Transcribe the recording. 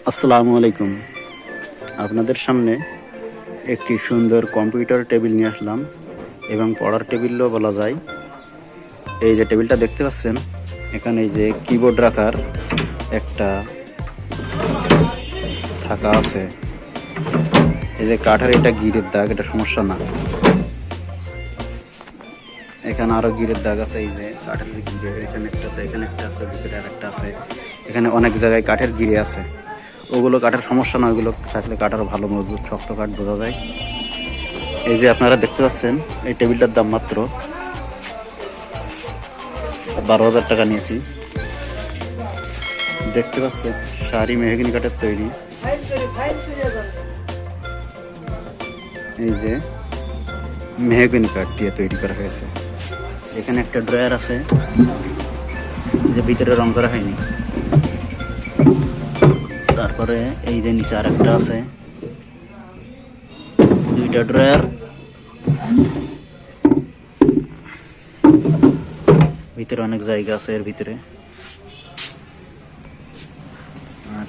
আসসালামু আলাইকুম। আপনাদের সামনে একটি সুন্দর কম্পিউটার টেবিল নিয়ে আসলাম এবং পড়ার টেবিলও বলা যায়। এই যে টেবিলটা দেখতে পাচ্ছেন, এখানে এই যে কিবোর্ড রাখার একটা থাকা আছে। এই যে কাঠের এটা গিরের দাগ, এটা সমস্যা না। এখানে আরো গিরের দাগ আছে। এই যে কাঠের যে গিরে, এখানে একটা আছে, এখানে একটা আছে, ভিতরে আর একটা আছে। এখানে অনেক জায়গায় কাঠের গিরে আছে। ওগুলো কাঠের সমস্যা না, ওগুলো থাকলে কাঠ আরো ভালো মজবুত শক্ত কাঠ বোঝা যায়। এই যে আপনারা দেখতে পাচ্ছেন, এই টেবিলটার দাম মাত্র 12,000 টাকা নিয়েছি। দেখতে পাচ্ছেন শাড়ি মেহগিনি কাঠের তৈরি। এই যে মেহগিনি কাঠ দিয়ে তৈরি করা হয়েছে। এখানে একটা ড্রয়ার আছে, যে ভিতরে রং করা হয়নি। তারপরে এই যে নিচে আরেকটা আছে, দুইটা ড্রয়ার। ভিতরে অনেক জায়গা আছে এর ভিতরে। আর